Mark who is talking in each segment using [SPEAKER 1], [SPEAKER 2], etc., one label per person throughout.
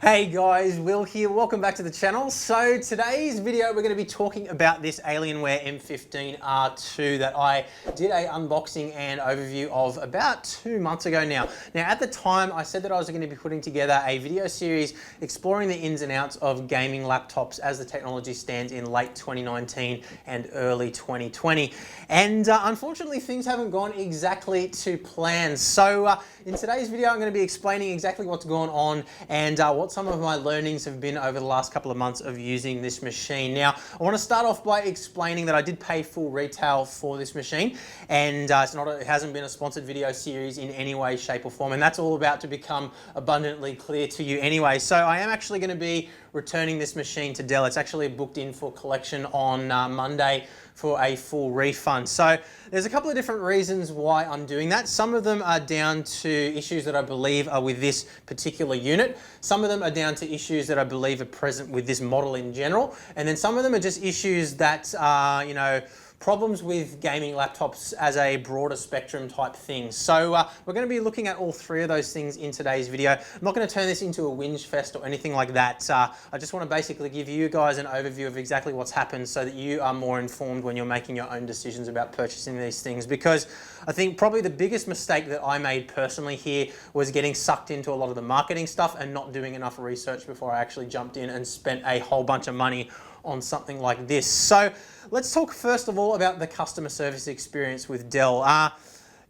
[SPEAKER 1] Hey guys, Will here, welcome back to the channel. So today's video we're going to be talking about this Alienware M15 R2 that I did a unboxing and overview of about 2 months ago now. Now at the time I said that I was going to be putting together a video series exploring the ins and outs of gaming laptops as the technology stands in late 2019 and early 2020. And unfortunately things haven't gone exactly to plan. So in today's video I'm going to be explaining exactly what's going on and what some of my learnings have been over the last couple of months of using this machine. Now, I want to start off by explaining that I did pay full retail for this machine, and it hasn't been a sponsored video series in any way, shape or form, and that's all about to become abundantly clear to you anyway. So I am actually going to be returning this machine to Dell. It's actually booked in for collection on Monday for a full refund. So there's a couple of different reasons why I'm doing that. Some of them are down to issues that I believe are with this particular unit. Some of them are down to issues that I believe are present with this model in general. And then some of them are just issues that are, problems with gaming laptops as a broader spectrum type thing. So we're going to be looking at all three of those things in today's video. I'm not going to turn this into a whinge fest or anything like that. I just want to basically give you guys an overview of exactly what's happened so that you are more informed when you're making your own decisions about purchasing these things, because I think probably the biggest mistake that I made personally here was getting sucked into a lot of the marketing stuff and not doing enough research before I actually jumped in and spent a whole bunch of money on something like this. So let's talk first of all about the customer service experience with Dell.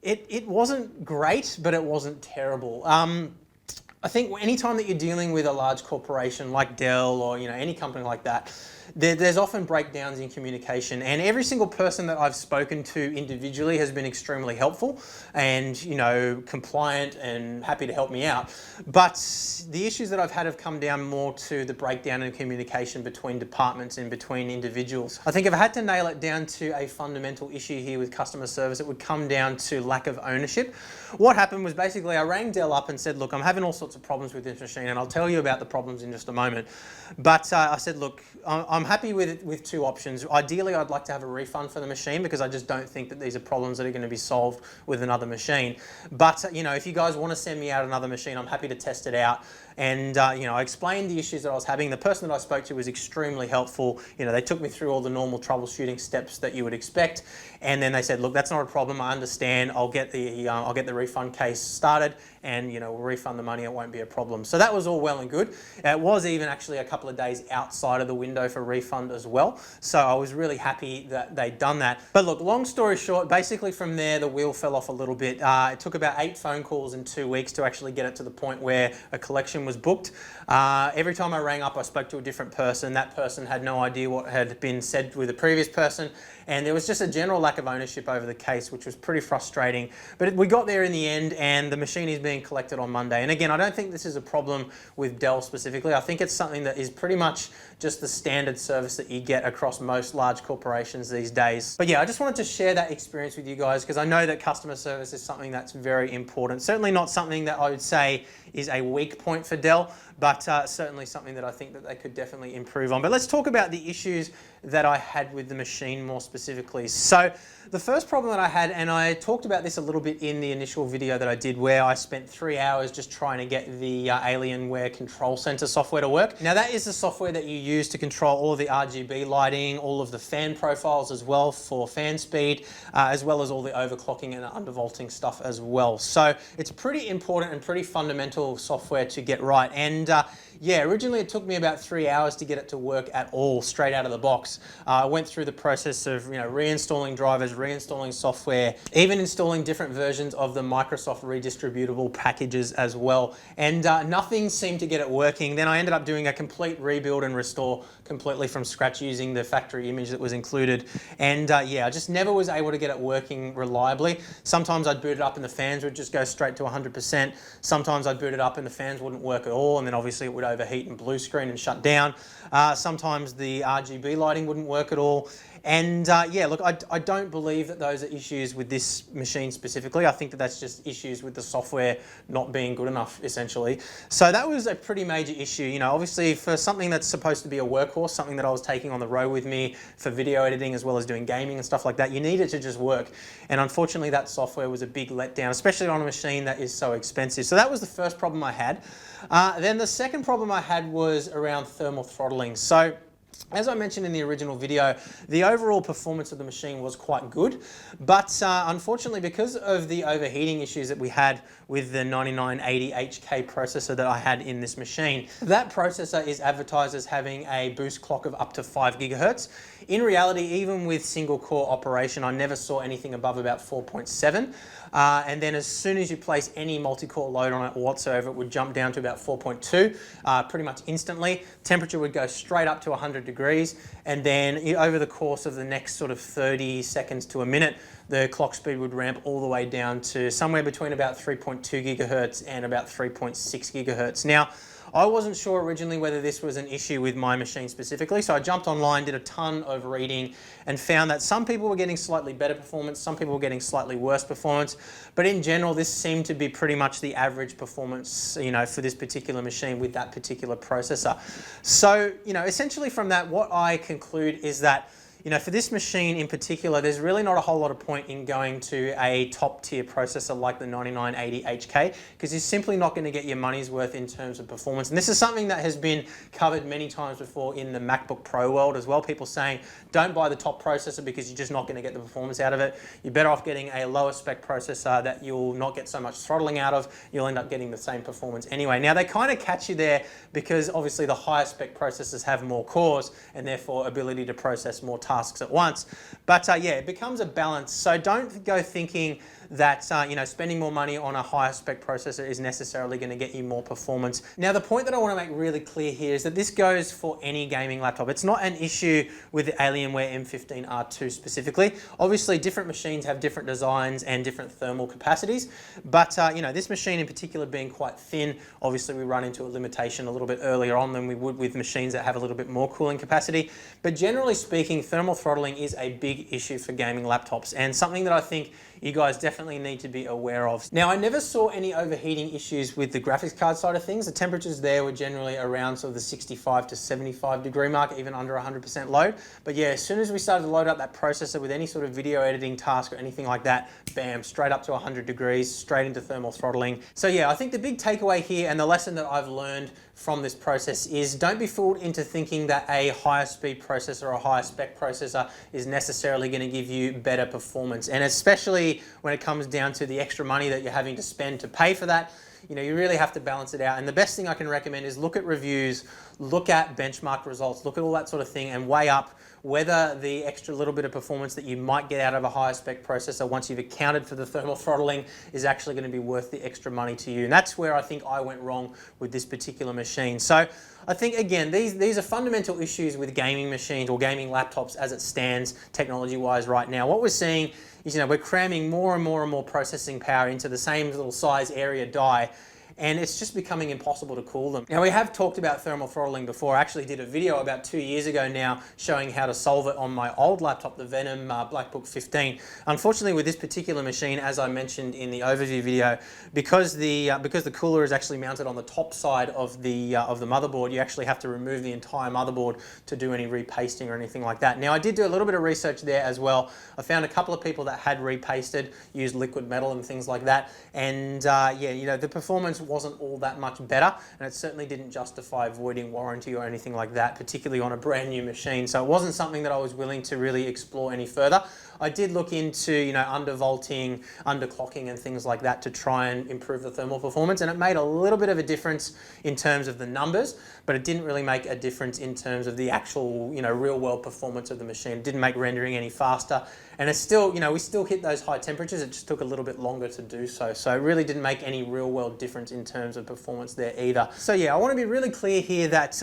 [SPEAKER 1] It wasn't great, but it wasn't terrible. I think anytime that you're dealing with a large corporation like Dell or any company like that, there's often breakdowns in communication, and every single person that I've spoken to individually has been extremely helpful and compliant and happy to help me out. But the issues that I've had have come down more to the breakdown in communication between departments and between individuals. I think if I had to nail it down to a fundamental issue here with customer service, it would come down to lack of ownership. What happened was basically I rang Dell up and said, look, I'm having all sorts of problems with this machine, and I'll tell you about the problems in just a moment. But I said, look, I'm happy with two options. Ideally, I'd like to have a refund for the machine because I just don't think that these are problems that are going to be solved with another machine. But if you guys want to send me out another machine, I'm happy to test it out. And I explained the issues that I was having. The person that I spoke to was extremely helpful. They took me through all the normal troubleshooting steps that you would expect, and then they said, look, that's not a problem. I understand. I'll get the refund case started, and we'll refund the money. It won't be a problem. So that was all well and good. It was even actually a couple of days outside of the window for refund as well. So I was really happy that they'd done that. But look, long story short, basically from there the wheel fell off a little bit. It took about 8 phone calls in 2 weeks to actually get it to the point where a collection was booked. Every time I rang up, I spoke to a different person. That person had no idea what had been said with the previous person, and there was just a general lack of ownership over the case, which was pretty frustrating. But we got there in the end, and the machine is being collected on Monday. And again, I don't think this is a problem with Dell specifically. I think it's something that is pretty much just the standard service that you get across most large corporations these days. But yeah, I just wanted to share that experience with you guys because I know that customer service is something that's very important. Certainly not something that I would say is a weak point for Dell, but certainly something that I think that they could definitely improve on. But let's talk about the issues that I had with the machine more specifically. So the first problem that I had, and I talked about this a little bit in the initial video that I did where I spent 3 hours just trying to get the Alienware Control Center software to work. Now that is the software that you use to control all of the RGB lighting, all of the fan profiles as well for fan speed, as well as all the overclocking and undervolting stuff as well. So it's pretty important and pretty fundamental software to get right. And yeah, originally it took me about 3 hours to get it to work at all, straight out of the box. I went through the process of reinstalling drivers, reinstalling software, even installing different versions of the Microsoft redistributable packages as well. And nothing seemed to get it working. Then I ended up doing a complete rebuild and restore completely from scratch using the factory image that was included. And yeah, I just never was able to get it working reliably. Sometimes I'd boot it up and the fans would just go straight to 100%. Sometimes I'd boot it up and the fans wouldn't work at all, and then obviously it would overheat and blue screen and shut down. Sometimes the RGB lighting wouldn't work at all. And yeah, look, I don't believe that those are issues with this machine specifically. I think that that's just issues with the software not being good enough, essentially. So that was a pretty major issue. You know, obviously for something that's supposed to be a workhorse, something that I was taking on the road with me for video editing as well as doing gaming and stuff like that, you need it to just work. And unfortunately that software was a big letdown, especially on a machine that is so expensive. So that was the first problem I had. Then the second problem I had was around thermal throttling. So as I mentioned in the original video, the overall performance of the machine was quite good, but unfortunately because of the overheating issues that we had with the 9980 HK processor that I had in this machine, that processor is advertised as having a boost clock of up to 5 gigahertz. In reality, even with single core operation, I never saw anything above about 4.7. And then as soon as you place any multi-core load on it whatsoever, it would jump down to about 4.2 pretty much instantly. Temperature would go straight up to 100 degrees, and then over the course of the next sort of 30 seconds to a minute, the clock speed would ramp all the way down to somewhere between about 3.2 gigahertz and about 3.6 gigahertz. Now, I wasn't sure originally whether this was an issue with my machine specifically, so I jumped online, did a ton of reading, and found that some people were getting slightly better performance, some people were getting slightly worse performance, but in general this seemed to be pretty much the average performance, you know, for this particular machine with that particular processor. So, you know, essentially from that, what I conclude is that, you know, for this machine in particular, there's really not a whole lot of point in going to a top tier processor like the 9980 HK, because you're simply not going to get your money's worth in terms of performance. And this is something that has been covered many times before in the MacBook Pro world as well. People saying, don't buy the top processor because you're just not going to get the performance out of it. You're better off getting a lower spec processor that you'll not get so much throttling out of. You'll end up getting the same performance anyway. Now they kind of catch you there because obviously the higher spec processors have more cores and therefore ability to process more tasks at once. But yeah, it becomes a balance. So don't go thinking that you know, spending more money on a higher spec processor is necessarily going to get you more performance. Now the point that I want to make really clear here is that this goes for any gaming laptop. It's not an issue with the Alienware M15 R2 specifically. Obviously different machines have different designs and different thermal capacities, but you know, this machine in particular being quite thin, obviously we run into a limitation a little bit earlier on than we would with machines that have a little bit more cooling capacity. But generally speaking, thermal throttling is a big issue for gaming laptops and something that I think you guys definitely need to be aware of. Now, I never saw any overheating issues with the graphics card side of things. The temperatures there were generally around sort of the 65 to 75 degree mark, even under 100% load. But yeah, as soon as we started to load up that processor with any sort of video editing task or anything like that, bam, straight up to 100 degrees, straight into thermal throttling. So yeah, I think the big takeaway here and the lesson that I've learned from this process is don't be fooled into thinking that a higher speed processor or a higher spec processor is necessarily going to give you better performance. And especially when it comes down to the extra money that you're having to spend to pay for that, you know, you really have to balance it out. And the best thing I can recommend is look at reviews, look at benchmark results, look at all that sort of thing and weigh up whether the extra little bit of performance that you might get out of a higher spec processor once you've accounted for the thermal throttling is actually going to be worth the extra money to you. And that's where I think I went wrong with this particular machine. So I think, again, these are fundamental issues with gaming machines or gaming laptops as it stands technology-wise right now. What we're seeing is, you know, we're cramming more and more and more processing power into the same little size area die, and it's just becoming impossible to cool them. Now, we have talked about thermal throttling before. I actually did a video about 2 years ago now showing how to solve it on my old laptop, the Venom Blackbook 15. Unfortunately, with this particular machine, as I mentioned in the overview video, because the cooler is actually mounted on the top side of the motherboard, you actually have to remove the entire motherboard to do any repasting or anything like that. Now, I did do a little bit of research there as well. I found a couple of people that had repasted, used liquid metal and things like that, and yeah, you know, the performance wasn't all that much better, and it certainly didn't justify voiding warranty or anything like that, particularly on a brand new machine. So it wasn't something that I was willing to really explore any further. I did look into, you know, undervolting, underclocking and things like that to try and improve the thermal performance, and it made a little bit of a difference in terms of the numbers, but it didn't really make a difference in terms of the actual, you know, real world performance of the machine. It didn't make rendering any faster, and it's still, you know, we still hit those high temperatures. It just took a little bit longer to do so. So it really didn't make any real world difference in terms of performance there either. So yeah, I want to be really clear here that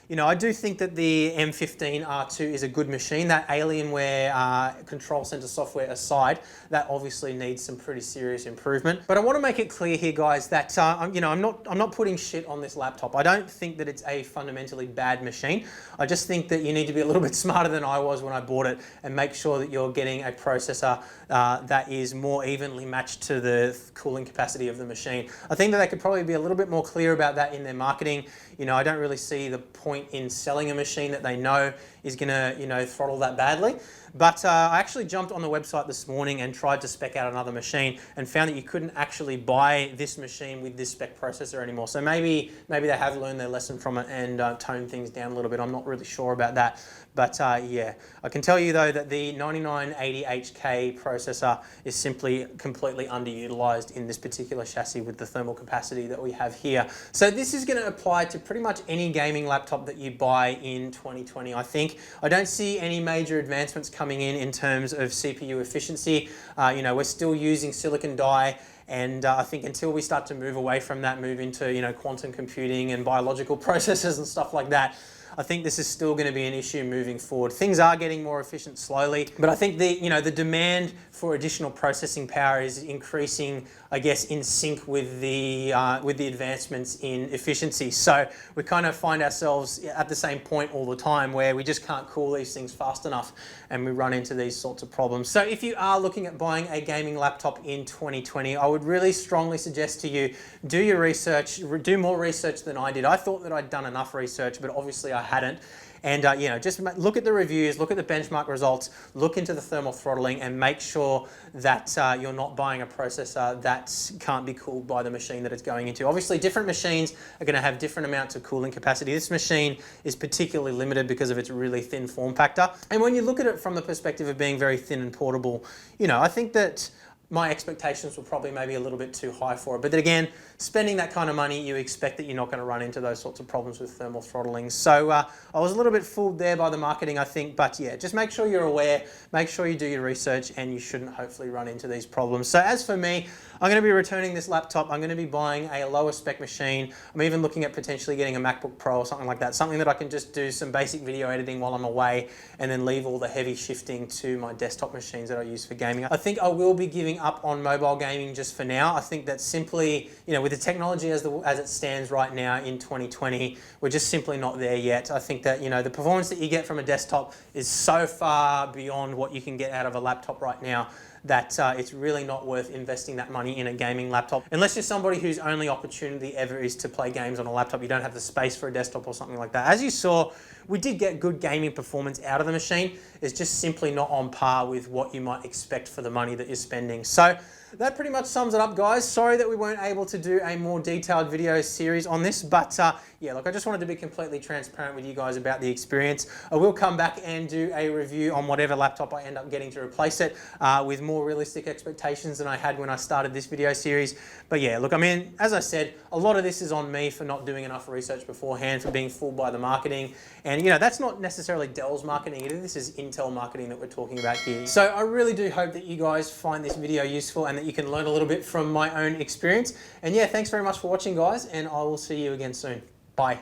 [SPEAKER 1] I do think that the M15 R2 is a good machine. That Alienware control center software aside, that obviously needs some pretty serious improvement. But I want to make it clear here, guys, that I'm not putting shit on this laptop. I don't think that it's a fundamentally bad machine. I just think that you need to be a little bit smarter than I was when I bought it and make sure that you're getting a processor that is more evenly matched to the cooling capacity of the machine. I think that they could probably be a little bit more clear about that in their marketing. I don't really see the point in selling a machine that they know is going to, throttle that badly. But I actually jumped on the website this morning and tried to spec out another machine and found that you couldn't actually buy this machine with this spec processor anymore. So maybe they have learned their lesson from it and toned things down a little bit. I'm not really sure about that. But yeah, I can tell you though that the 9980HK processor is simply completely underutilized in this particular chassis with the thermal capacity that we have here. So this is going to apply to pretty much any gaming laptop that you buy in 2020, I think. I don't see any major advancements coming in terms of CPU efficiency. We're still using silicon die. And I think until we start to move away from that, move into quantum computing and biological processes and stuff like that, I think this is still going to be an issue moving forward. Things are getting more efficient slowly, but I think the demand for additional processing power is increasing, I guess, in sync with the advancements in efficiency. So we kind of find ourselves at the same point all the time where we just can't cool these things fast enough, and we run into these sorts of problems. So if you are looking at buying a gaming laptop in 2020, I would really strongly suggest to you, do your research, do more research than I did. I thought that I'd done enough research, but obviously I hadn't. And just look at the reviews, look at the benchmark results, look into the thermal throttling, and make sure that you're not buying a processor that can't be cooled by the machine that it's going into. Obviously, different machines are going to have different amounts of cooling capacity. This machine is particularly limited because of its really thin form factor. And when you look at it from the perspective of being very thin and portable, I think that my expectations were probably maybe a little bit too high for it. But then again, spending that kind of money, you expect that you're not going to run into those sorts of problems with thermal throttling. So I was a little bit fooled there by the marketing, I think. But yeah, just make sure you're aware, make sure you do your research, and you shouldn't hopefully run into these problems. So as for me, I'm going to be returning this laptop. I'm going to be buying a lower spec machine. I'm even looking at potentially getting a MacBook Pro or something like that. Something that I can just do some basic video editing while I'm away, and then leave all the heavy shifting to my desktop machines that I use for gaming. I think I will be giving up on mobile gaming just for now. I think that simply, with the technology as it stands right now in 2020, we're just simply not there yet. I think that, the performance that you get from a desktop is so far beyond what you can get out of a laptop right now that it's really not worth investing that money in a gaming laptop. Unless you're somebody whose only opportunity ever is to play games on a laptop, you don't have the space for a desktop or something like that. As you saw, we did get good gaming performance out of the machine. It's just simply not on par with what you might expect for the money that you're spending. So that pretty much sums it up, guys. Sorry that we weren't able to do a more detailed video series on this, but yeah, look, I just wanted to be completely transparent with you guys about the experience. I will come back and do a review on whatever laptop I end up getting to replace it with more realistic expectations than I had when I started this video series. But yeah, look, as I said, a lot of this is on me for not doing enough research beforehand, for being fooled by the marketing. And that's not necessarily Dell's marketing either. This is Intel marketing that we're talking about here. So I really do hope that you guys find this video useful and that you can learn a little bit from my own experience. And yeah, thanks very much for watching, guys, and I will see you again soon. Bye.